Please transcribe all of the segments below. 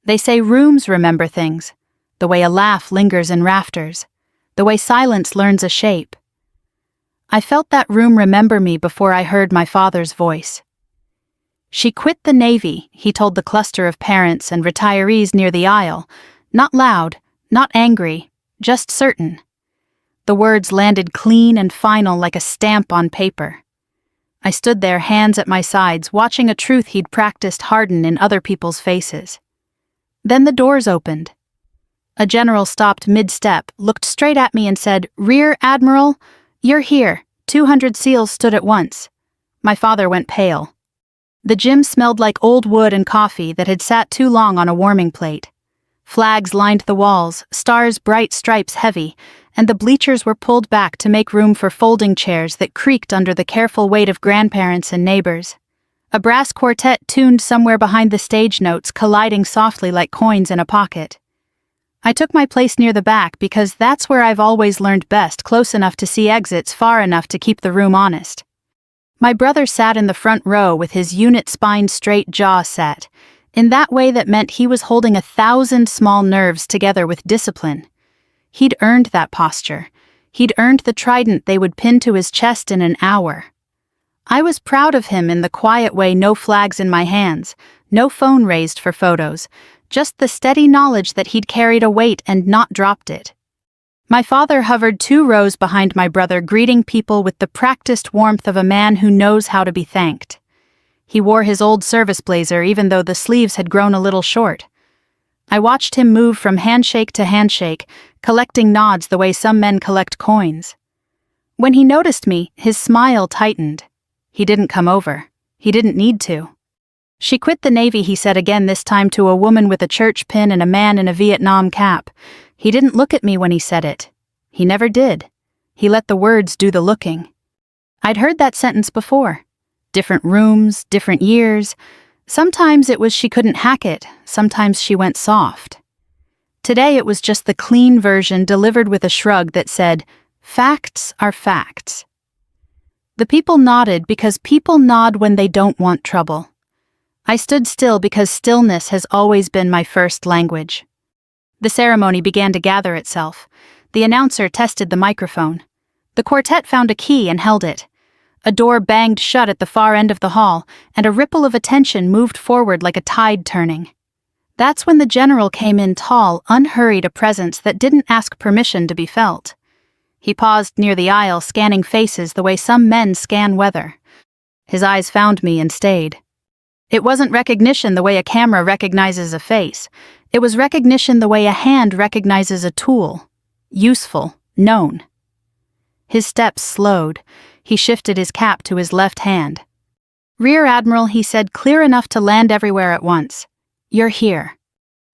They say rooms remember things, the way a laugh lingers in rafters, the way silence learns a shape. I felt that room remember me before I heard my father's voice. "She quit the Navy," he told the cluster of parents and retirees near the aisle, not loud, not angry, just certain. The words landed clean and final like a stamp on paper. I stood there, hands at my sides, watching a truth he'd practiced harden in other people's faces. Then the doors opened. A general stopped mid-step, looked straight at me and said, "Rear Admiral, you're here." 200 SEALs stood at once. My father went pale. The gym smelled like old wood and coffee that had sat too long on a warming plate. Flags lined the walls, stars bright stripes heavy, and the bleachers were pulled back to make room for folding chairs that creaked under the careful weight of grandparents and neighbors. A brass quartet tuned somewhere behind the stage notes, colliding softly like coins in a pocket. I took my place near the back because that's where I've always learned best, close enough to see exits, far enough to keep the room honest. My brother sat in the front row with his unit spine straight, jaw set, in that way that meant he was holding 1,000 small nerves together with discipline. He'd earned that posture. He'd earned the trident they would pin to his chest in an hour. I was proud of him in the quiet way, no flags in my hands, no phone raised for photos, just the steady knowledge that he'd carried a weight and not dropped it. My father hovered 2 rows behind my brother, greeting people with the practiced warmth of a man who knows how to be thanked. He wore his old service blazer even though the sleeves had grown a little short. I watched him move from handshake to handshake, collecting nods the way some men collect coins. When he noticed me, his smile tightened. He didn't come over. He didn't need to. "She quit the Navy," he said again, this time to a woman with a church pin and a man in a Vietnam cap. He didn't look at me when he said it. He never did. He let the words do the looking. I'd heard that sentence before. Different rooms, different years. Sometimes it was she couldn't hack it, sometimes she went soft. Today it was just the clean version delivered with a shrug that said, "Facts are facts." The people nodded because people nod when they don't want trouble. I stood still because stillness has always been my first language. The ceremony began to gather itself. The announcer tested the microphone. The quartet found a key and held it. A door banged shut at the far end of the hall, and a ripple of attention moved forward like a tide turning. That's when the general came in, tall, unhurried, a presence that didn't ask permission to be felt. He paused near the aisle, scanning faces the way some men scan weather. His eyes found me and stayed. It wasn't recognition the way a camera recognizes a face. It was recognition the way a hand recognizes a tool. Useful, known. His steps slowed. He shifted his cap to his left hand. "Rear Admiral," he said, clear enough to land everywhere at once. "You're here."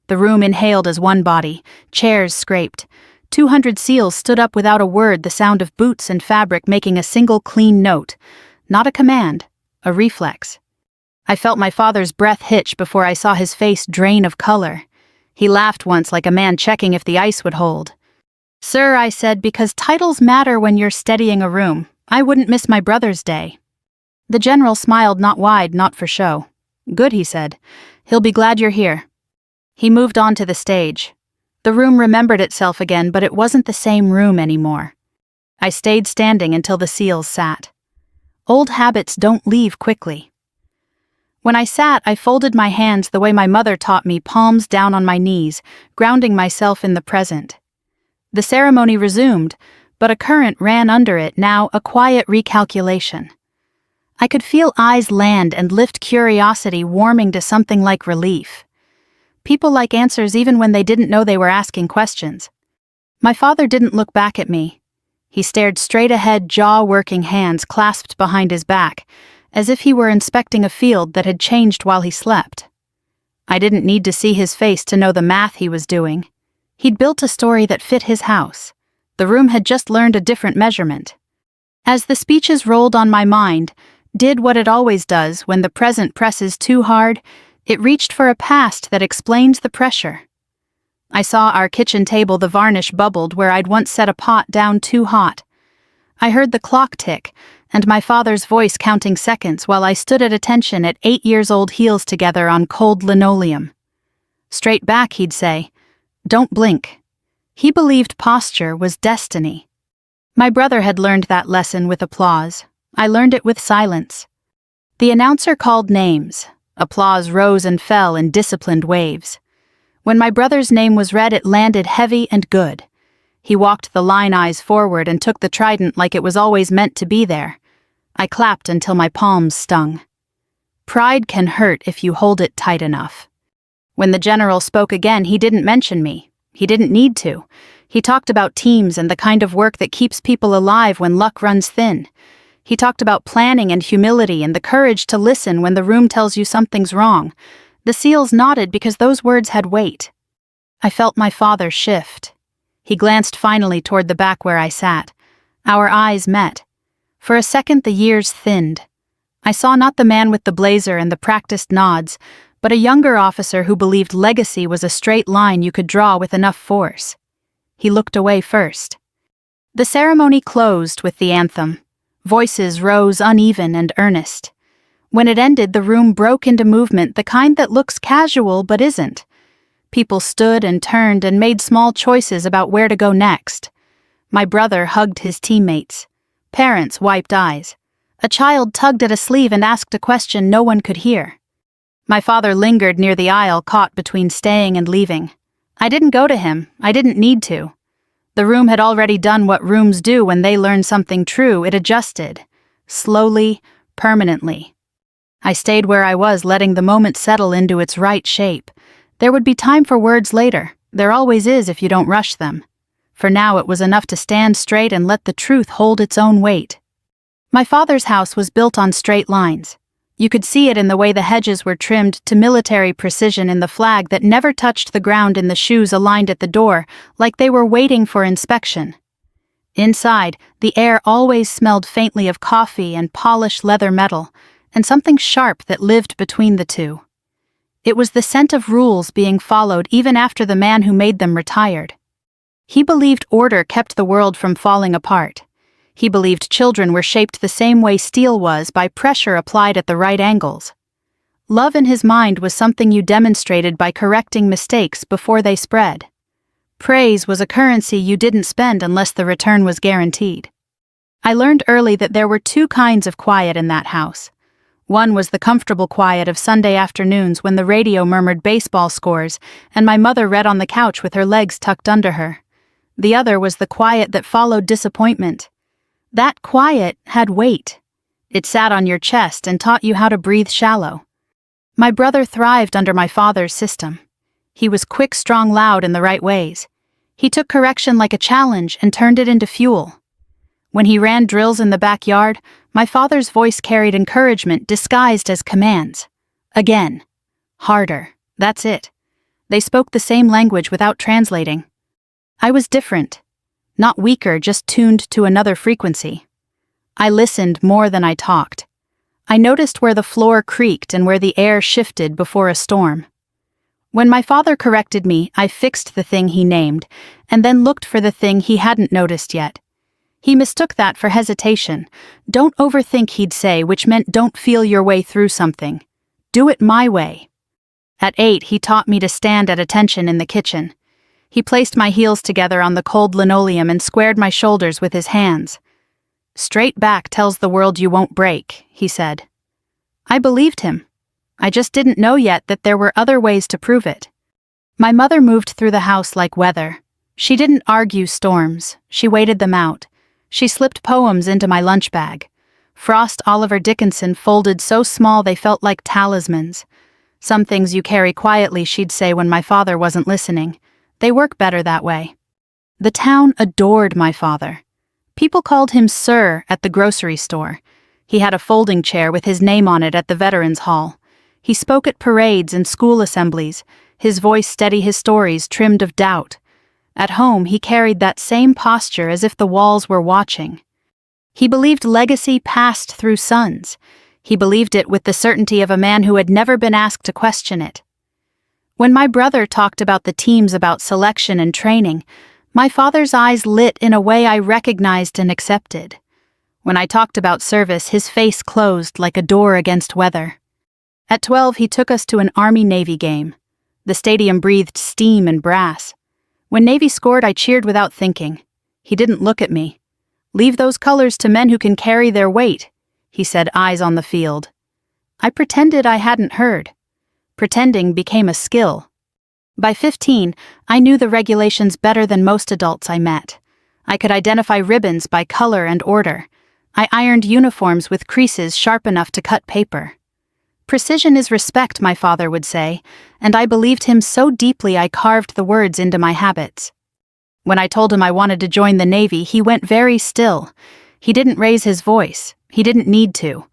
The room inhaled as one body. Chairs scraped. 200 SEALs stood up without a word, the sound of boots and fabric making a single clean note. Not a command, a reflex. I felt my father's breath hitch before I saw his face drain of color. He laughed once like a man checking if the ice would hold. "Sir," I said, "because titles matter when you're steadying a room. I wouldn't miss my brother's day." The general smiled, not wide, not for show. "Good," he said. "He'll be glad you're here." He moved on to the stage. The room remembered itself again, but it wasn't the same room anymore. I stayed standing until the SEALs sat. Old habits don't leave quickly. When I sat, I folded my hands the way my mother taught me, palms down on my knees, grounding myself in the present. The ceremony resumed, but a current ran under it now, a quiet recalculation. I could feel eyes land and lift, curiosity warming to something like relief. People like answers even when they didn't know they were asking questions. My father didn't look back at me. He stared straight ahead, jaw-working, hands clasped behind his back, as if he were inspecting a field that had changed while he slept. I didn't need to see his face to know the math he was doing. He'd built a story that fit his house. The room had just learned a different measurement. As the speeches rolled on my mind, did what it always does when the present presses too hard, it reached for a past that explains the pressure. I saw our kitchen table, the varnish bubbled where I'd once set a pot down too hot. I heard the clock tick, and my father's voice counting seconds while I stood at attention at 8 years old, heels together on cold linoleum. Straight back, he'd say, "Don't blink." He believed posture was destiny. My brother had learned that lesson with applause. I learned it with silence. The announcer called names. Applause rose and fell in disciplined waves. When my brother's name was read, it landed heavy and good. He walked the line eyes forward and took the trident like it was always meant to be there. I clapped until my palms stung. Pride can hurt if you hold it tight enough. When the general spoke again, he didn't mention me. He didn't need to. He talked about teams and the kind of work that keeps people alive when luck runs thin. He talked about planning and humility and the courage to listen when the room tells you something's wrong. The SEALs nodded because those words had weight. I felt my father shift. He glanced finally toward the back where I sat. Our eyes met. For a second the years thinned. I saw not the man with the blazer and the practiced nods, but a younger officer who believed legacy was a straight line you could draw with enough force. He looked away first. The ceremony closed with the anthem. Voices rose uneven and earnest. When it ended, the room broke into movement, the kind that looks casual but isn't. People stood and turned and made small choices about where to go next. My brother hugged his teammates. Parents wiped eyes. A child tugged at a sleeve and asked a question no one could hear. My father lingered near the aisle, caught between staying and leaving. I didn't go to him. I didn't need to. The room had already done what rooms do when they learn something true. It adjusted. Slowly, permanently. I stayed where I was, letting the moment settle into its right shape. There would be time for words later. There always is if you don't rush them. For now it was enough to stand straight and let the truth hold its own weight. My father's house was built on straight lines. You could see it in the way the hedges were trimmed to military precision in the flag that never touched the ground in the shoes aligned at the door, like they were waiting for inspection. Inside, the air always smelled faintly of coffee and polished leather metal, and something sharp that lived between the two. It was the scent of rules being followed even after the man who made them retired. He believed order kept the world from falling apart. He believed children were shaped the same way steel was, by pressure applied at the right angles. Love in his mind was something you demonstrated by correcting mistakes before they spread. Praise was a currency you didn't spend unless the return was guaranteed. I learned early that there were two kinds of quiet in that house. One was the comfortable quiet of Sunday afternoons when the radio murmured baseball scores and my mother read on the couch with her legs tucked under her. The other was the quiet that followed disappointment. That quiet had weight. It sat on your chest and taught you how to breathe shallow. My brother thrived under my father's system. He was quick, strong, loud in the right ways. He took correction like a challenge and turned it into fuel. When he ran drills in the backyard, my father's voice carried encouragement disguised as commands. Again. Harder. That's it. They spoke the same language without translating. I was different. Not weaker, just tuned to another frequency. I listened more than I talked. I noticed where the floor creaked and where the air shifted before a storm. When my father corrected me, I fixed the thing he named, and then looked for the thing he hadn't noticed yet. He mistook that for hesitation. Don't overthink, he'd say, which meant don't feel your way through something. Do it my way. At 8, he taught me to stand at attention in the kitchen. He placed my heels together on the cold linoleum and squared my shoulders with his hands. Straight back tells the world you won't break, he said. I believed him. I just didn't know yet that there were other ways to prove it. My mother moved through the house like weather. She didn't argue storms. She waited them out. She slipped poems into my lunch bag. Frost Oliver Dickinson folded so small they felt like talismans. Some things you carry quietly, she'd say when my father wasn't listening. They work better that way. The town adored my father. People called him Sir at the grocery store. He had a folding chair with his name on it at the Veterans Hall. He spoke at parades and school assemblies, his voice steady, his stories trimmed of doubt. At home, he carried that same posture as if the walls were watching. He believed legacy passed through sons. He believed it with the certainty of a man who had never been asked to question it. When my brother talked about the teams, about selection and training, my father's eyes lit in a way I recognized and accepted. When I talked about service, his face closed like a door against weather. At 12, he took us to an Army-Navy game. The stadium breathed steam and brass. When Navy scored, I cheered without thinking. He didn't look at me. "Leave those colors to men who can carry their weight," he said, eyes on the field. I pretended I hadn't heard. Pretending became a skill. By 15, I knew the regulations better than most adults I met. I could identify ribbons by color and order. I ironed uniforms with creases sharp enough to cut paper. Precision is respect, my father would say, and I believed him so deeply I carved the words into my habits. When I told him I wanted to join the Navy, he went very still. He didn't raise his voice. He didn't need to.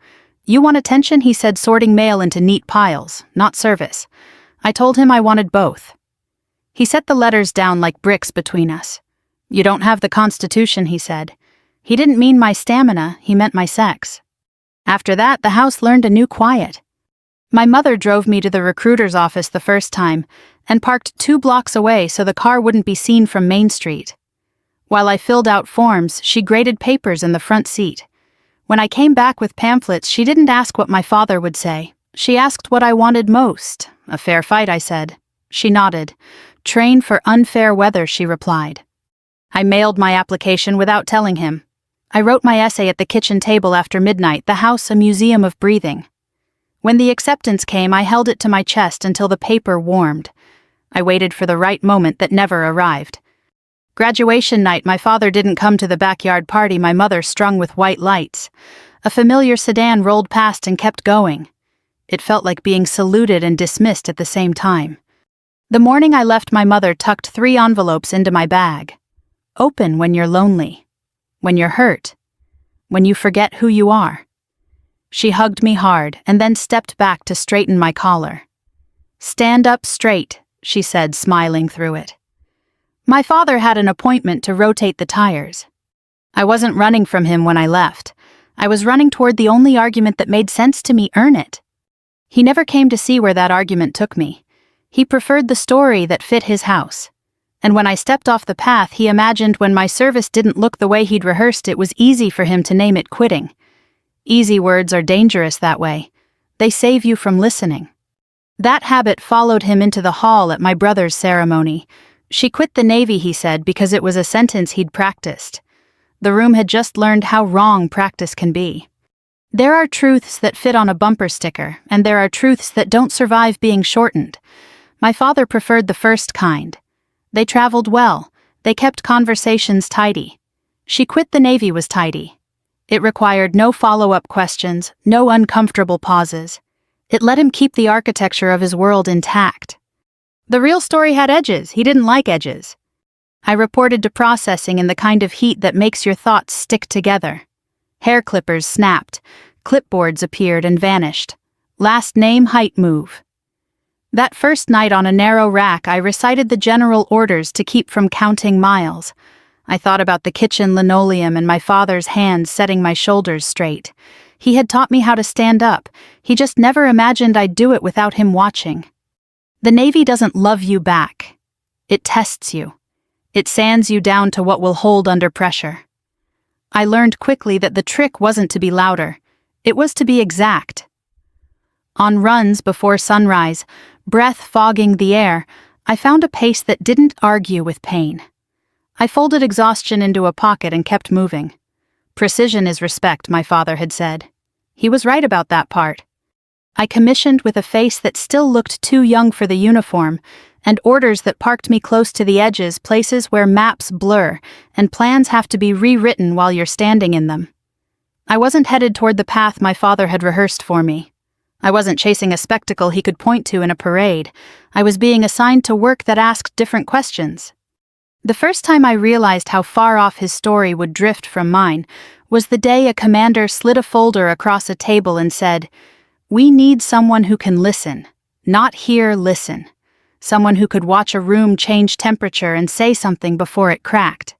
"You want attention?" he said, sorting mail into neat piles, not service. I told him I wanted both. He set the letters down like bricks between us. "You don't have the Constitution," he said. He didn't mean my stamina, he meant my sex. After that, the house learned a new quiet. My mother drove me to the recruiter's office the first time and parked 2 blocks away so the car wouldn't be seen from Main Street. While I filled out forms, she graded papers in the front seat. When I came back with pamphlets, she didn't ask what my father would say. She asked what I wanted most. "A fair fight," I said. She nodded. "Train for unfair weather," she replied. I mailed my application without telling him. I wrote my essay at the kitchen table after midnight, the house a museum of breathing. When the acceptance came, I held it to my chest until the paper warmed. I waited for the right moment that never arrived. Graduation night, my father didn't come to the backyard party my mother strung with white lights. A familiar sedan rolled past and kept going. It felt like being saluted and dismissed at the same time. The morning I left, my mother tucked 3 envelopes into my bag. "Open when you're lonely. When you're hurt. When you forget who you are." She hugged me hard and then stepped back to straighten my collar. "Stand up straight," she said, smiling through it. My father had an appointment to rotate the tires. I wasn't running from him when I left. I was running toward the only argument that made sense to me earn it. He never came to see where that argument took me. He preferred the story that fit his house. And when I stepped off the path, he imagined when my service didn't look the way he'd rehearsed, it was easy for him to name it quitting. Easy words are dangerous that way. They save you from listening. That habit followed him into the hall at my brother's ceremony. "She quit the Navy," he said, because it was a sentence he'd practiced. The room had just learned how wrong practice can be. There are truths that fit on a bumper sticker, and there are truths that don't survive being shortened. My father preferred the first kind. They traveled well. They kept conversations tidy. "She quit the Navy" was tidy. It required no follow-up questions, no uncomfortable pauses. It let him keep the architecture of his world intact. The real story had edges. He didn't like edges. I reported to processing in the kind of heat that makes your thoughts stick together. Hair clippers snapped. Clipboards appeared and vanished. Last name, height, move. That first night on a narrow rack, I recited the general orders to keep from counting miles. I thought about the kitchen linoleum and my father's hands setting my shoulders straight. He had taught me how to stand up. He just never imagined I'd do it without him watching. The Navy doesn't love you back. It tests you. It sands you down to what will hold under pressure. I learned quickly that the trick wasn't to be louder. It was to be exact. On runs before sunrise, breath fogging the air, I found a pace that didn't argue with pain. I folded exhaustion into a pocket and kept moving. "Precision is respect," my father had said. He was right about that part. I commissioned with a face that still looked too young for the uniform, and orders that parked me close to the edges, places where maps blur and plans have to be rewritten while you're standing in them. I wasn't headed toward the path my father had rehearsed for me. I wasn't chasing a spectacle he could point to in a parade. I was being assigned to work that asked different questions. The first time I realized how far off his story would drift from mine was the day a commander slid a folder across a table and said, "We need someone who can listen, not hear, listen. Someone who could watch a room change temperature and say something before it cracked.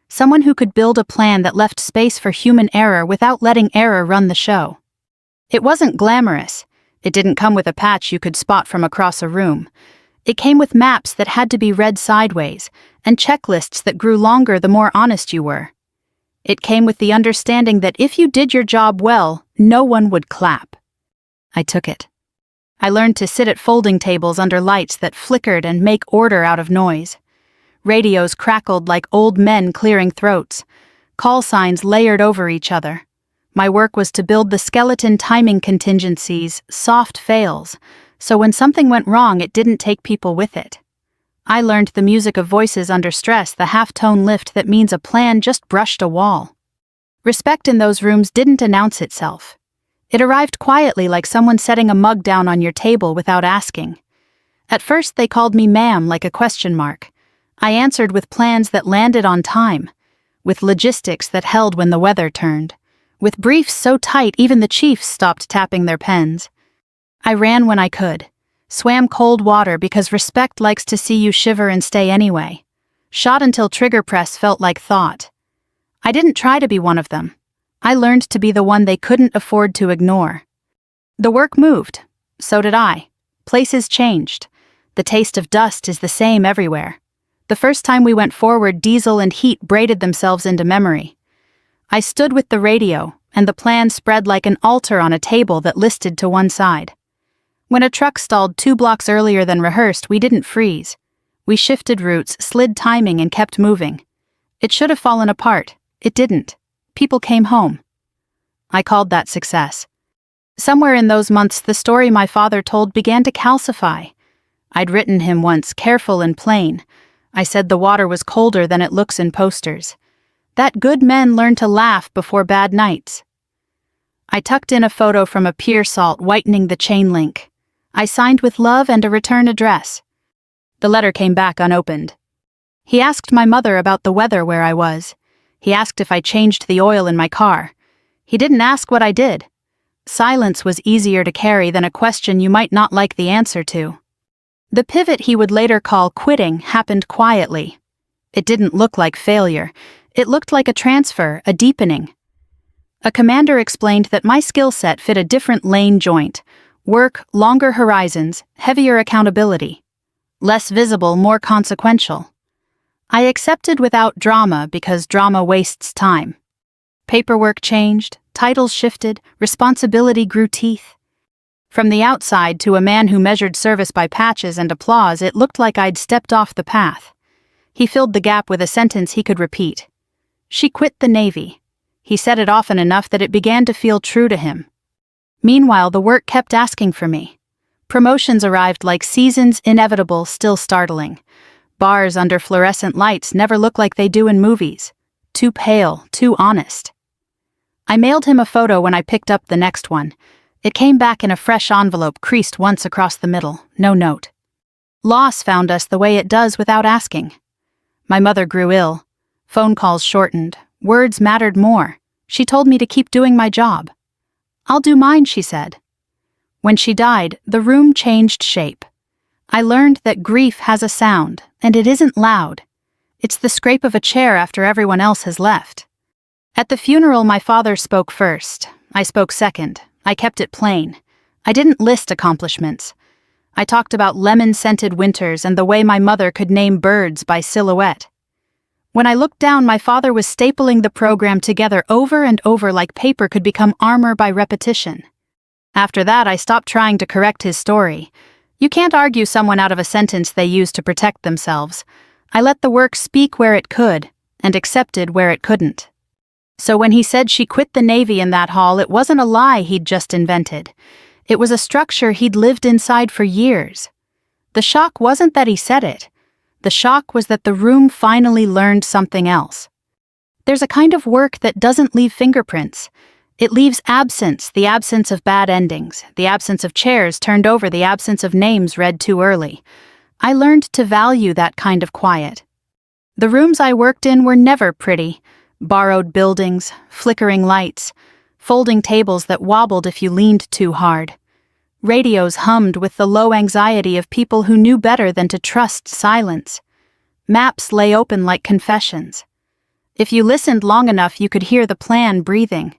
Someone who could build a plan that left space for human error without letting error run the show." It wasn't glamorous. It didn't come with a patch you could spot from across a room. It came with maps that had to be read sideways, and checklists that grew longer the more honest you were. It came with the understanding that if you did your job well, no one would clap. I took it. I learned to sit at folding tables under lights that flickered and make order out of noise. Radios crackled like old men clearing throats. Call signs layered over each other. My work was to build the skeleton timing contingencies, soft fails, so when something went wrong it didn't take people with it. I learned the music of voices under stress, the half-tone lift that means a plan just brushed a wall. Respect in those rooms didn't announce itself. It arrived quietly, like someone setting a mug down on your table without asking. At first they called me ma'am, like a question mark. I answered with plans that landed on time, with logistics that held when the weather turned, with briefs so tight even the chiefs stopped tapping their pens. I ran when I could, swam cold water because respect likes to see you shiver and stay anyway, shot until trigger press felt like thought. I didn't try to be one of them. I learned to be the one they couldn't afford to ignore. The work moved. So did I. Places changed. The taste of dust is the same everywhere. The first time we went forward, diesel and heat braided themselves into memory. I stood with the radio, and the plan spread like an altar on a table that listed to one side. When a truck stalled 2 blocks earlier than rehearsed, we didn't freeze. We shifted routes, slid timing, and kept moving. It should have fallen apart. It didn't. People came home. I called that success. Somewhere in those months, the story my father told began to calcify. I'd written him once, careful and plain. I said the water was colder than it looks in posters. That good men learn to laugh before bad nights. I tucked in a photo from a pier salt whitening the chain link. I signed with love and a return address. The letter came back unopened. He asked my mother about the weather where I was. He asked if I changed the oil in my car. He didn't ask what I did. Silence was easier to carry than a question you might not like the answer to. The pivot he would later call quitting happened quietly. It didn't look like failure. It looked like a transfer, a deepening. A commander explained that my skill set fit a different lane joint. Work, longer horizons, heavier accountability. Less visible, more consequential. I accepted without drama because drama wastes time. Paperwork changed, titles shifted, responsibility grew teeth. From the outside, to a man who measured service by patches and applause, it looked like I'd stepped off the path. He filled the gap with a sentence he could repeat. She quit the Navy. He said it often enough that it began to feel true to him. Meanwhile, the work kept asking for me. Promotions arrived like seasons, inevitable, still startling. Bars under fluorescent lights never look like they do in movies. Too pale, too honest. I mailed him a photo when I picked up the next one. It came back in a fresh envelope creased once across the middle, no note. Loss found us the way it does without asking. My mother grew ill. Phone calls shortened. Words mattered more. She told me to keep doing my job. I'll do mine, she said. When she died, the room changed shape. I learned that grief has a sound, and it isn't loud. It's the scrape of a chair after everyone else has left. At the funeral, my father spoke first. I spoke second. I kept it plain. I didn't list accomplishments. I talked about lemon-scented winters and the way my mother could name birds by silhouette. When I looked down, my father was stapling the program together over and over like paper could become armor by repetition. After that, I stopped trying to correct his story. You can't argue someone out of a sentence they use to protect themselves. I let the work speak where it could, and accepted where it couldn't. So when he said she quit the Navy in that hall, it wasn't a lie he'd just invented. It was a structure he'd lived inside for years. The shock wasn't that he said it. The shock was that the room finally learned something else. There's a kind of work that doesn't leave fingerprints. It leaves absence, the absence of bad endings, the absence of chairs turned over, the absence of names read too early. I learned to value that kind of quiet. The rooms I worked in were never pretty. Borrowed buildings, flickering lights, folding tables that wobbled if you leaned too hard. Radios hummed with the low anxiety of people who knew better than to trust silence. Maps lay open like confessions. If you listened long enough, you could hear the plan breathing.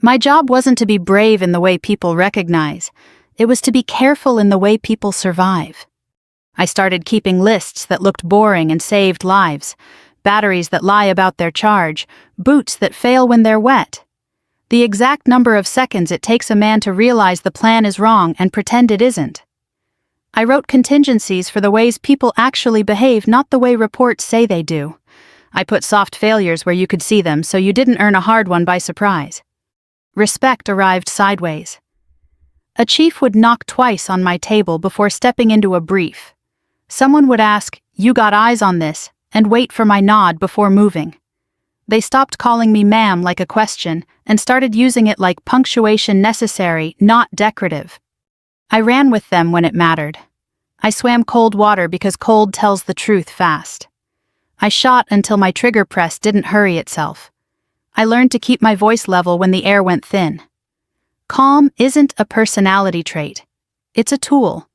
My job wasn't to be brave in the way people recognize. It was to be careful in the way people survive. I started keeping lists that looked boring and saved lives. Batteries that lie about their charge, boots that fail when they're wet. The exact number of seconds it takes a man to realize the plan is wrong and pretend it isn't. I wrote contingencies for the ways people actually behave, not the way reports say they do. I put soft failures where you could see them so you didn't earn a hard one by surprise. Respect arrived sideways. A chief would knock twice on my table before stepping into a brief. Someone would ask, "You got eyes on this?" and wait for my nod before moving. They stopped calling me ma'am like a question and started using it like punctuation necessary, not decorative. I ran with them when it mattered. I swam cold water because cold tells the truth fast. I shot until my trigger press didn't hurry itself. I learned to keep my voice level when the air went thin. Calm isn't a personality trait. It's a tool.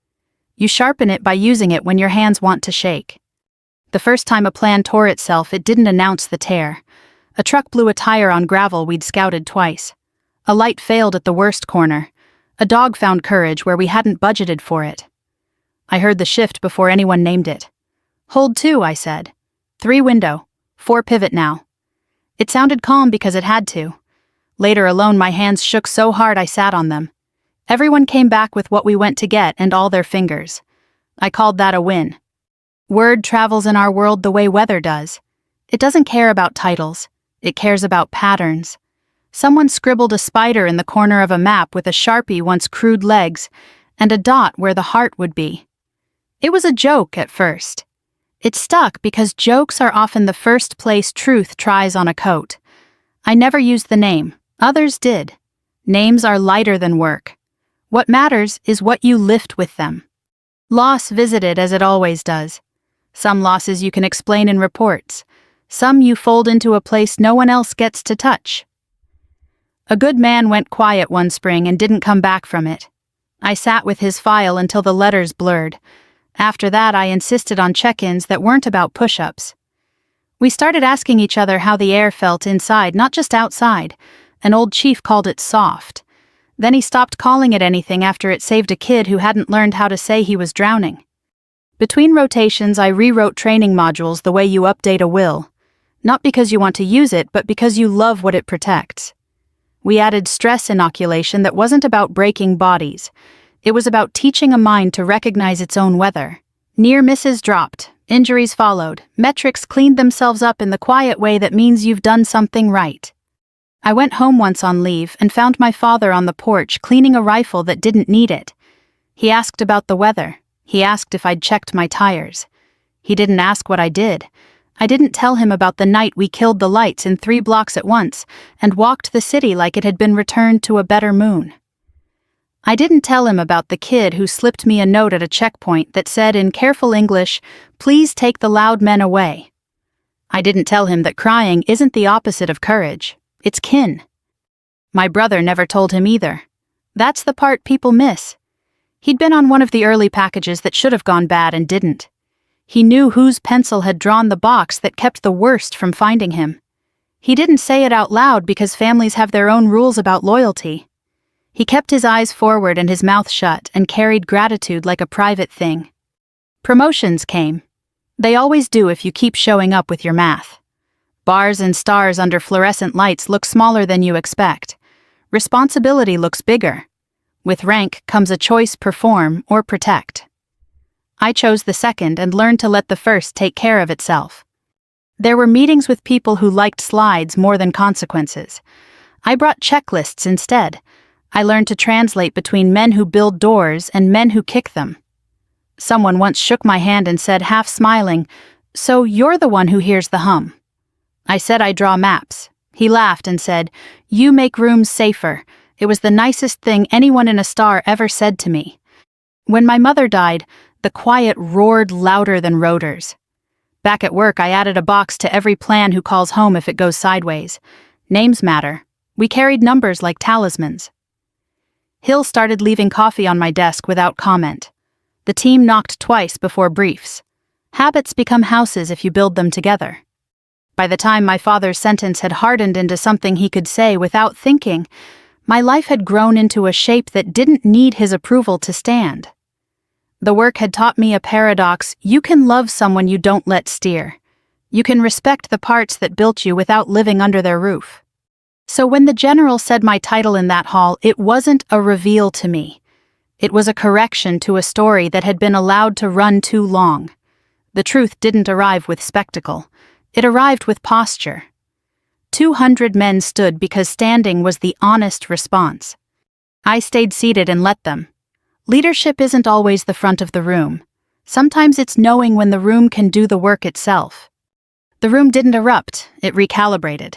You sharpen it by using it when your hands want to shake. The first time a plan tore itself, it didn't announce the tear. A truck blew a tire on gravel we'd scouted twice. A light failed at the worst corner. A dog found courage where we hadn't budgeted for it. I heard the shift before anyone named it. "Hold 2, I said. 3 window, 4 pivot now." It sounded calm because it had to. Later alone, my hands shook so hard I sat on them. Everyone came back with what we went to get and all their fingers. I called that a win. Word travels in our world the way weather does. It doesn't care about titles. It cares about patterns. Someone scribbled a spider in the corner of a map with a Sharpie once crude legs and a dot where the heart would be. It was a joke at first. It stuck because jokes are often the first place truth tries on a coat. I never used the name. Others did. Names are lighter than work. What matters is what you lift with them. Loss visited as it always does. Some losses you can explain in reports. Some you fold into a place no one else gets to touch. A good man went quiet one spring and didn't come back from it. I sat with his file until the letters blurred. After that, I insisted on check-ins that weren't about push-ups. We started asking each other how the air felt inside, not just outside. An old chief called it soft. Then he stopped calling it anything after it saved a kid who hadn't learned how to say he was drowning. Between rotations, I rewrote training modules the way you update a will. Not because you want to use it, but because you love what it protects. We added stress inoculation that wasn't about breaking bodies. It was about teaching a mind to recognize its own weather. Near misses dropped, injuries followed, metrics cleaned themselves up in the quiet way that means you've done something right. I went home once on leave and found my father on the porch cleaning a rifle that didn't need it. He asked about the weather. He asked if I'd checked my tires. He didn't ask what I did. I didn't tell him about the night we killed the lights in 3 blocks at once and walked the city like it had been returned to a better moon. I didn't tell him about the kid who slipped me a note at a checkpoint that said in careful English, "Please take the loud men away." I didn't tell him that crying isn't the opposite of courage. It's kin. My brother never told him either. That's the part people miss. He'd been on one of the early packages that should have gone bad and didn't. He knew whose pencil had drawn the box that kept the worst from finding him. He didn't say it out loud because families have their own rules about loyalty. He kept his eyes forward and his mouth shut and carried gratitude like a private thing. Promotions came. They always do if you keep showing up with your math. Bars and stars under fluorescent lights look smaller than you expect. Responsibility looks bigger. With rank comes a choice: perform or protect. I chose the second and learned to let the first take care of itself. There were meetings with people who liked slides more than consequences. I brought checklists instead. I learned to translate between men who build doors and men who kick them. Someone once shook my hand and said, half smiling, "So you're the one who hears the hum." I said I draw maps. He laughed and said, "You make rooms safer." It was the nicest thing anyone in a star ever said to me. When my mother died, the quiet roared louder than rotors. Back at work, I added a box to every plan who calls home if it goes sideways. Names matter. We carried numbers like talismans. Hill started leaving coffee on my desk without comment. The team knocked twice before briefs. Habits become houses if you build them together. By the time my father's sentence had hardened into something he could say without thinking, my life had grown into a shape that didn't need his approval to stand. The work had taught me a paradox: you can love someone you don't let steer. You can respect the parts that built you without living under their roof. So when the general said my title in that hall, it wasn't a reveal to me. It was a correction to a story that had been allowed to run too long. The truth didn't arrive with spectacle. It arrived with posture. 200 men stood because standing was the honest response. I stayed seated and let them. Leadership isn't always the front of the room. Sometimes it's knowing when the room can do the work itself. The room didn't erupt, it recalibrated.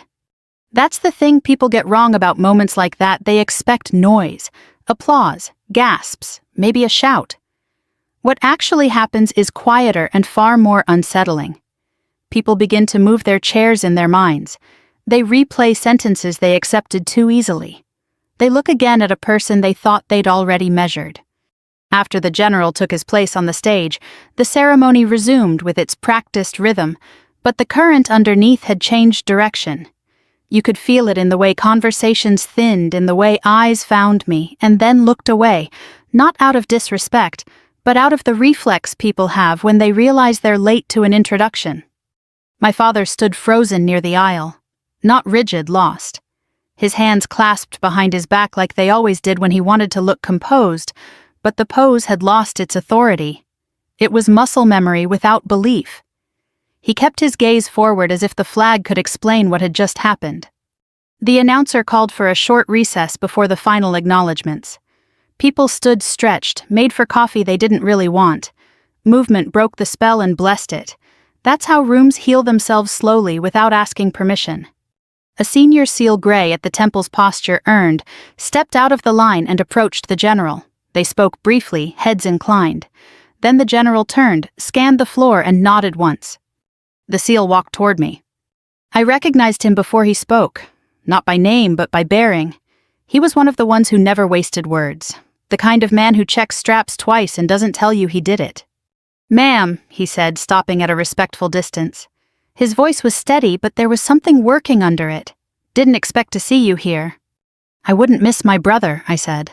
That's the thing people get wrong about moments like that. They expect noise, applause, gasps, maybe a shout. What actually happens is quieter and far more unsettling. People begin to move their chairs in their minds. They replay sentences they accepted too easily. They look again at a person they thought they'd already measured. After the general took his place on the stage, the ceremony resumed with its practiced rhythm, but the current underneath had changed direction. You could feel it in the way conversations thinned, in the way eyes found me and then looked away, not out of disrespect, but out of the reflex people have when they realize they're late to an introduction. My father stood frozen near the aisle, not rigid, lost. His hands clasped behind his back like they always did when he wanted to look composed, but the pose had lost its authority. It was muscle memory without belief. He kept his gaze forward as if the flag could explain what had just happened. The announcer called for a short recess before the final acknowledgments. People stood stretched, made for coffee they didn't really want. Movement broke the spell and blessed it. That's how rooms heal themselves slowly without asking permission. A senior SEAL Gray at the temple's posture earned, stepped out of the line and approached the general. They spoke briefly, heads inclined. Then the general turned, scanned the floor and nodded once. The SEAL walked toward me. I recognized him before he spoke, not by name but by bearing. He was one of the ones who never wasted words, the kind of man who checks straps twice and doesn't tell you he did it. "Ma'am," he said, stopping at a respectful distance. His voice was steady, but there was something working under it. "Didn't expect to see you here." "I wouldn't miss my brother," I said.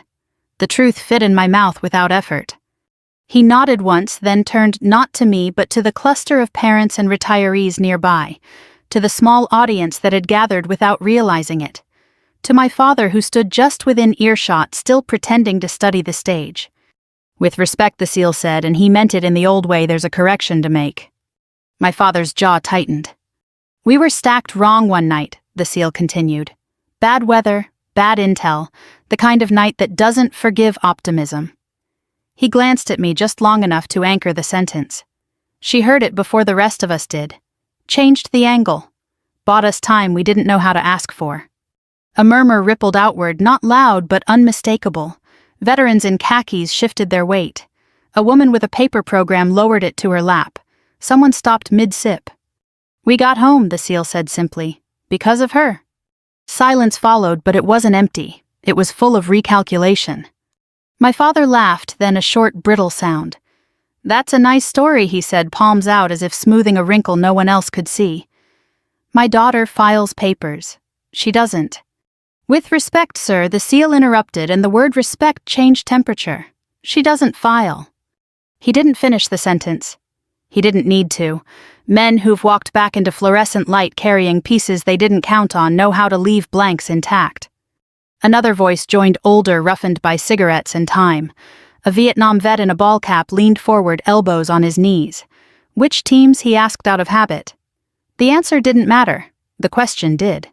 The truth fit in my mouth without effort. He nodded once, then turned not to me but to the cluster of parents and retirees nearby, to the small audience that had gathered without realizing it, to my father who stood just within earshot, still pretending to study the stage. "With respect," the SEAL said, and he meant it in the old way, "there's a correction to make." My father's jaw tightened. "We were stacked wrong one night," the SEAL continued. "Bad weather, bad intel, the kind of night that doesn't forgive optimism." He glanced at me just long enough to anchor the sentence. She heard it before the rest of us did. Changed the angle. Bought us time we didn't know how to ask for. A murmur rippled outward, not loud but unmistakable. Veterans in khakis shifted their weight. A woman with a paper program lowered it to her lap. Someone stopped mid-sip. "We got home," the SEAL said simply. "Because of her." Silence followed, but it wasn't empty. It was full of recalculation. My father laughed, then a short, brittle sound. "That's a nice story," he said, palms out as if smoothing a wrinkle no one else could see. "My daughter files papers. She doesn't." "With respect, sir," the SEAL interrupted, and the word respect changed temperature. "She doesn't file." He didn't finish the sentence. He didn't need to. Men who've walked back into fluorescent light carrying pieces they didn't count on know how to leave blanks intact. Another voice joined, older, roughened by cigarettes and time. A Vietnam vet in a ball cap leaned forward, elbows on his knees. Which teams, he asked out of habit. The answer didn't matter. The question did.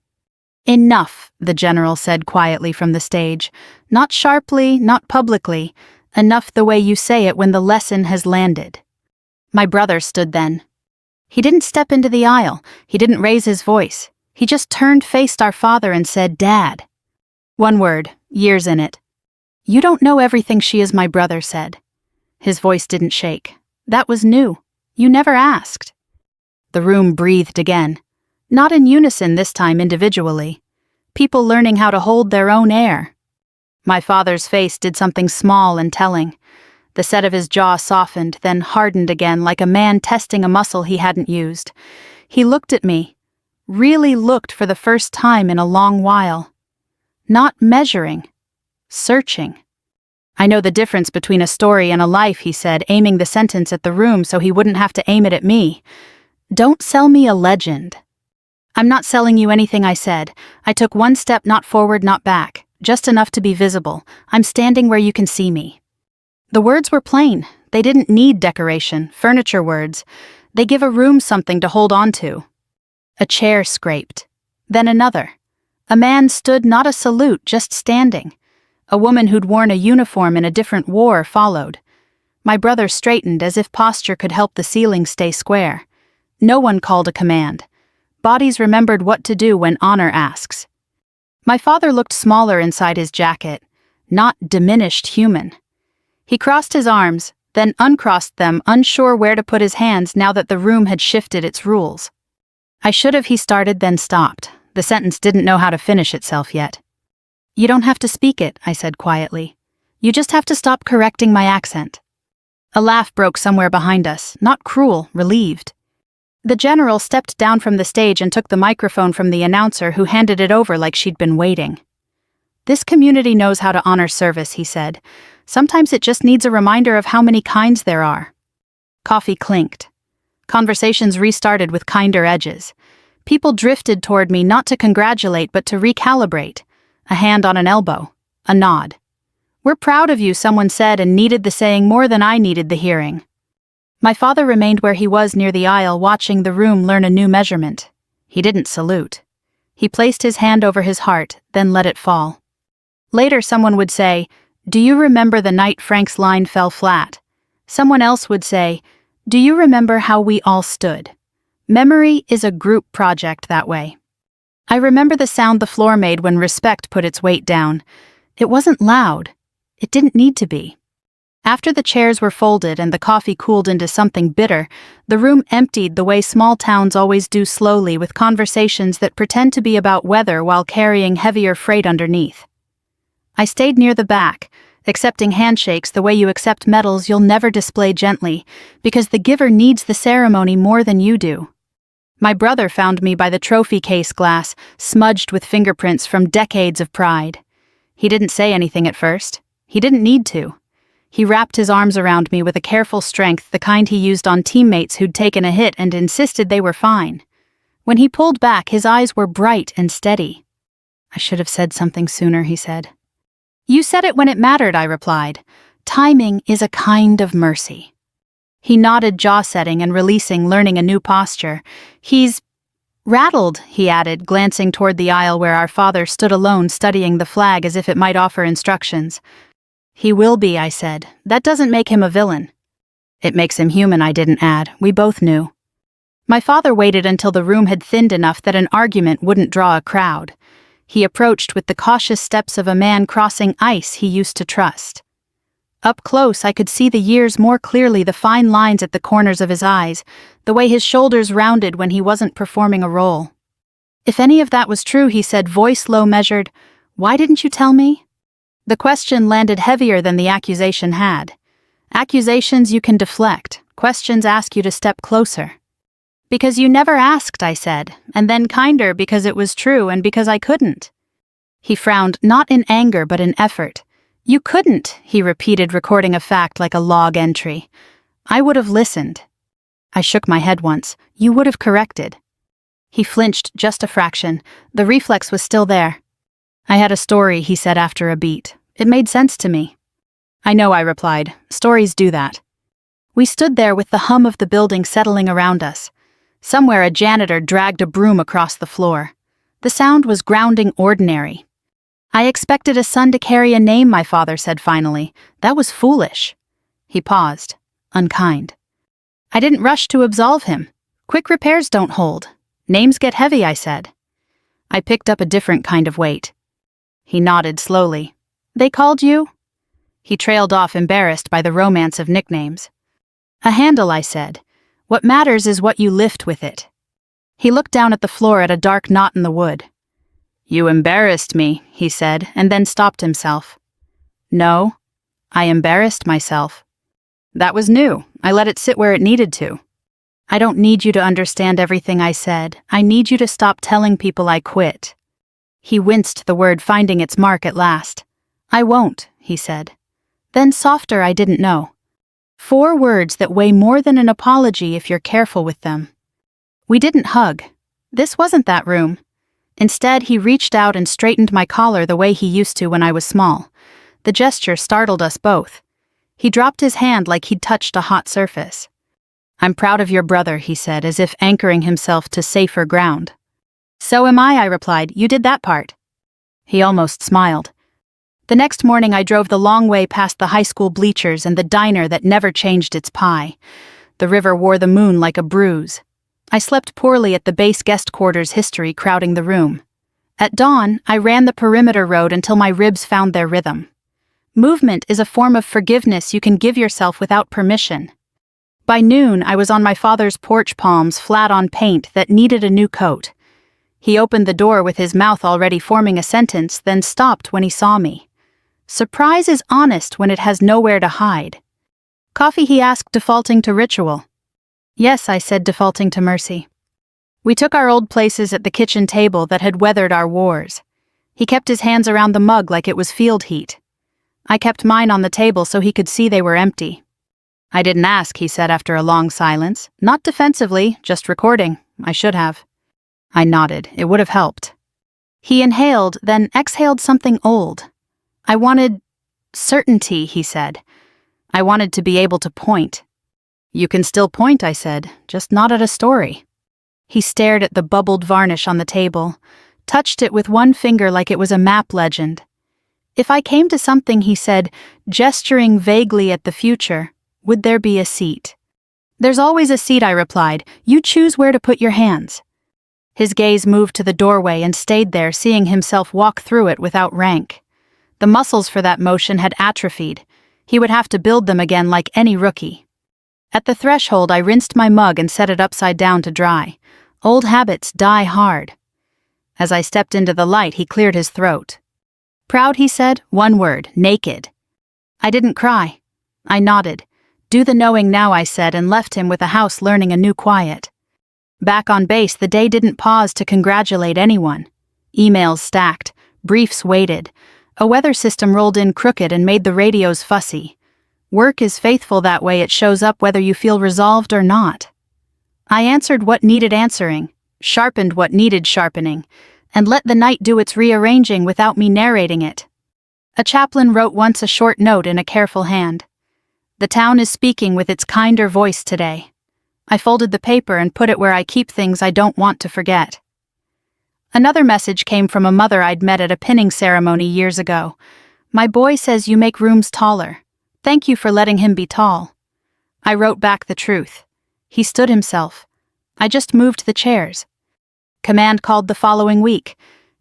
"Enough," the general said quietly from the stage. Not sharply, not publicly. Enough the way you say it when the lesson has landed. My brother stood then. He didn't step into the aisle. He didn't raise his voice. He just turned, faced our father and said, "Dad." One word, years in it. "You don't know everything she is," my brother said. His voice didn't shake. "That was new. You never asked." The room breathed again. Not in unison this time, individually. People learning how to hold their own air. My father's face did something small and telling. The set of his jaw softened, then hardened again like a man testing a muscle he hadn't used. He looked at me. Really looked for the first time in a long while. Not measuring. Searching. "I know the difference between a story and a life," he said, aiming the sentence at the room so he wouldn't have to aim it at me. "Don't sell me a legend." I'm not selling you anything, I said. I took one step, not forward, not back, just enough to be visible. I'm standing where you can see me. The words were plain. They didn't need decoration, furniture words. They give a room something to hold on to. A chair scraped. Then another. A man stood, not a salute, just standing. A woman who'd worn a uniform in a different war followed. My brother straightened as if posture could help the ceiling stay square. No one called a command. Bodies remembered what to do when honor asks. My father looked smaller inside his jacket, not diminished human. He crossed his arms, then uncrossed them, unsure where to put his hands now that the room had shifted its rules. I should have, he started, then stopped. The sentence didn't know how to finish itself yet. You don't have to speak it, I said quietly. You just have to stop correcting my accent. A laugh broke somewhere behind us, not cruel, relieved. The general stepped down from the stage and took the microphone from the announcer, who handed it over like she'd been waiting. This community knows how to honor service, he said. Sometimes it just needs a reminder of how many kinds there are. Coffee clinked. Conversations restarted with kinder edges. People drifted toward me, not to congratulate but to recalibrate. A hand on an elbow. A nod. We're proud of you, someone said, and needed the saying more than I needed the hearing. My father remained where he was near the aisle, watching the room learn a new measurement. He didn't salute. He placed his hand over his heart, then let it fall. Later someone would say, "Do you remember the night Frank's line fell flat?" Someone else would say, "Do you remember how we all stood?" Memory is a group project that way. I remember the sound the floor made when respect put its weight down. It wasn't loud. It didn't need to be. After the chairs were folded and the coffee cooled into something bitter, the room emptied the way small towns always do, slowly, with conversations that pretend to be about weather while carrying heavier freight underneath. I stayed near the back, accepting handshakes the way you accept medals you'll never display gently, because the giver needs the ceremony more than you do. My brother found me by the trophy case glass, smudged with fingerprints from decades of pride. He didn't say anything at first. He didn't need to. He wrapped his arms around me with a careful strength, the kind he used on teammates who'd taken a hit and insisted they were fine. When he pulled back, his eyes were bright and steady. "I should have said something sooner," he said. "You said it when it mattered," I replied. "Timing is a kind of mercy." He nodded, jaw setting and releasing, learning a new posture. "He's rattled," he added, glancing toward the aisle where our father stood alone, studying the flag as if it might offer instructions. "He will be," I said. "That doesn't make him a villain." "It makes him human," I didn't add. We both knew. My father waited until the room had thinned enough that an argument wouldn't draw a crowd. He approached with the cautious steps of a man crossing ice he used to trust. Up close, I could see the years more clearly, the fine lines at the corners of his eyes, the way his shoulders rounded when he wasn't performing a role. "If any of that was true," he said, voice low, measured, "why didn't you tell me?" The question landed heavier than the accusation had. Accusations you can deflect. Questions ask you to step closer. "Because you never asked," I said, and then kinder, because it was true and because I couldn't. He frowned, not in anger but in effort. "You couldn't," he repeated, recording a fact like a log entry. "I would have listened." I shook my head once. "You would have corrected." He flinched just a fraction. The reflex was still there. "I had a story," he said after a beat. "It made sense to me." "I know," I replied. "Stories do that." We stood there with the hum of the building settling around us. Somewhere a janitor dragged a broom across the floor. The sound was grounding, ordinary. "I expected a son to carry a name," my father said finally. "That was foolish." He paused. Unkind. "I didn't rush to absolve him. Quick repairs don't hold. Names get heavy," I said. I picked up a different kind of weight. He nodded slowly. "They called you?" He trailed off, embarrassed by the romance of nicknames. "A handle," I said. "What matters is what you lift with it." He looked down at the floor at a dark knot in the wood. "You embarrassed me," he said, and then stopped himself. "No, I embarrassed myself." That was new. I let it sit where it needed to. "I don't need you to understand everything I said. I need you to stop telling people I quit." He winced, the word finding its mark at last. "I won't," he said. Then softer, I didn't know. 4 words that weigh more than an apology if you're careful with them. We didn't hug. This wasn't that room. Instead, he reached out and straightened my collar the way he used to when I was small. The gesture startled us both. He dropped his hand like he'd touched a hot surface. "I'm proud of your brother," he said, as if anchoring himself to safer ground. "So am I replied. "You did that part." He almost smiled. The next morning I drove the long way past the high school bleachers and the diner that never changed its pie. The river wore the moon like a bruise. I slept poorly at the base guest quarters, history crowding the room. At dawn, I ran the perimeter road until my ribs found their rhythm. Movement is a form of forgiveness you can give yourself without permission. By noon, I was on my father's porch, palms flat on paint that needed a new coat. He opened the door with his mouth already forming a sentence, then stopped when he saw me. Surprise is honest when it has nowhere to hide. "Coffee?" he asked, defaulting to ritual. "Yes," I said, defaulting to mercy. We took our old places at the kitchen table that had weathered our wars. He kept his hands around the mug like it was field heat. I kept mine on the table so he could see they were empty. "I didn't ask," he said after a long silence. "Not defensively, just recording. I should have." I nodded. It would have helped. He inhaled, then exhaled something old. "I wanted certainty," he said. "I wanted to be able to point." "You can still point," I said, "just not at a story." He stared at the bubbled varnish on the table, touched it with one finger like it was a map legend. "If I came to something," he said, gesturing vaguely at the future, "would there be a seat?" "There's always a seat," I replied. "You choose where to put your hands." His gaze moved to the doorway and stayed there, seeing himself walk through it without rank. The muscles for that motion had atrophied. He would have to build them again like any rookie. At the threshold, I rinsed my mug and set it upside down to dry. Old habits die hard. As I stepped into the light, he cleared his throat. "Proud," he said, one word, "naked." I didn't cry. I nodded. "Do the knowing now," I said, and left him with a house learning a new quiet. Back on base, the day didn't pause to congratulate anyone. Emails stacked, briefs waited. A weather system rolled in crooked and made the radios fussy. Work is faithful that way. It shows up whether you feel resolved or not. I answered what needed answering, sharpened what needed sharpening, and let the night do its rearranging without me narrating it. A chaplain wrote once a short note in a careful hand. "The town is speaking with its kinder voice today." I folded the paper and put it where I keep things I don't want to forget. Another message came from a mother I'd met at a pinning ceremony years ago. "My boy says you make rooms taller. Thank you for letting him be tall." I wrote back the truth. He stood himself. I just moved the chairs. Command called the following week,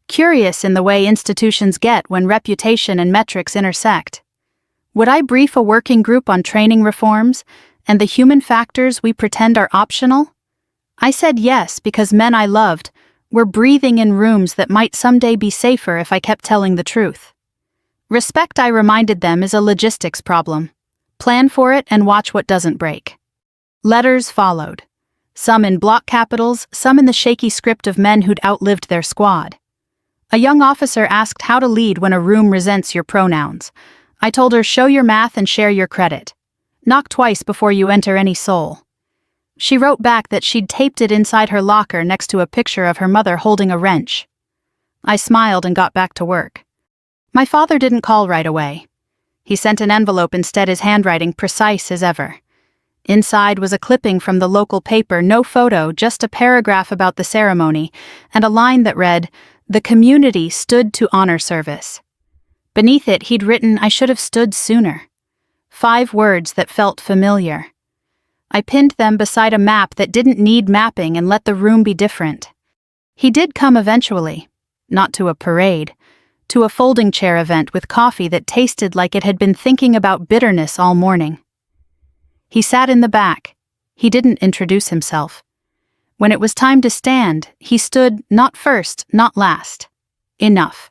curious in the way institutions get when reputation and metrics intersect. Would I brief a working group on training reforms and the human factors we pretend are optional? I said yes because men I loved were breathing in rooms that might someday be safer if I kept telling the truth. Respect, I reminded them, is a logistics problem. Plan for it and watch what doesn't break. Letters followed. Some in block capitals, some in the shaky script of men who'd outlived their squad. A young officer asked how to lead when a room resents your pronouns. I told her, "Show your math and share your credit. Knock twice before you enter any soul." She wrote back that she'd taped it inside her locker next to a picture of her mother holding a wrench. I smiled and got back to work. My father didn't call right away. He sent an envelope instead, his handwriting precise as ever. Inside was a clipping from the local paper, no photo, just a paragraph about the ceremony, and a line that read, "The community stood to honor service." Beneath it, he'd written, "I should have stood sooner." 5 words that felt familiar. I pinned them beside a map that didn't need mapping and let the room be different. He did come eventually, not to a parade, to a folding chair event with coffee that tasted like it had been thinking about bitterness all morning. He sat in the back. He didn't introduce himself. When it was time to stand, he stood, not first, not last. Enough.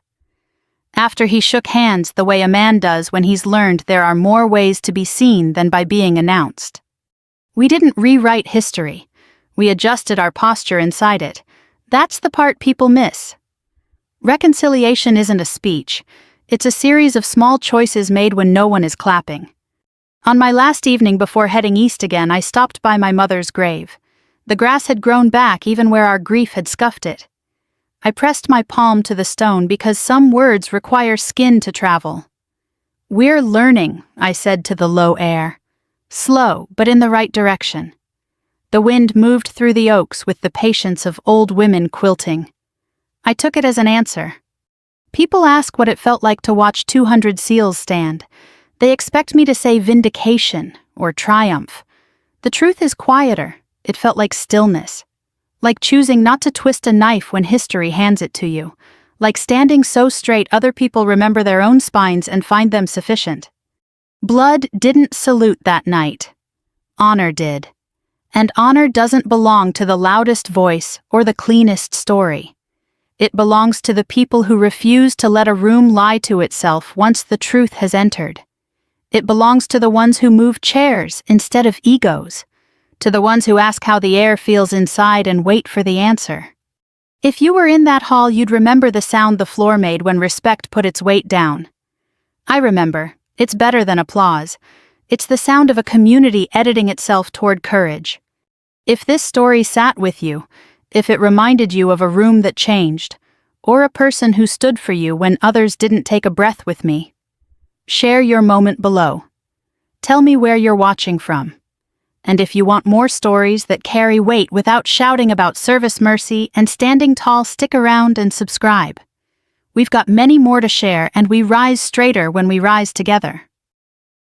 After he shook hands the way a man does when he's learned there are more ways to be seen than by being announced. We didn't rewrite history. We adjusted our posture inside it. That's the part people miss. Reconciliation isn't a speech. It's a series of small choices made when no one is clapping. On my last evening before heading east again, I stopped by my mother's grave. The grass had grown back even where our grief had scuffed it. I pressed my palm to the stone because some words require skin to travel. "We're learning," I said to the low air. Slow, but in the right direction. The wind moved through the oaks with the patience of old women quilting. I took it as an answer. People ask what it felt like to watch 200 seals stand. They expect me to say vindication or triumph. The truth is quieter. It felt like stillness. Like choosing not to twist a knife when history hands it to you. Like standing so straight other people remember their own spines and find them sufficient. Blood didn't salute that night. Honor did. And honor doesn't belong to the loudest voice or the cleanest story. It belongs to the people who refuse to let a room lie to itself once the truth has entered. It belongs to the ones who move chairs instead of egos. To the ones who ask how the air feels inside and wait for the answer. If you were in that hall, you'd remember the sound the floor made when respect put its weight down. I remember. It's better than applause. It's the sound of a community editing itself toward courage. If this story sat with you, if it reminded you of a room that changed, or a person who stood for you when others didn't take a breath with me, share your moment below. Tell me where you're watching from. And if you want more stories that carry weight without shouting about service mercy and standing tall, stick around and subscribe. We've got many more to share, and we rise straighter when we rise together.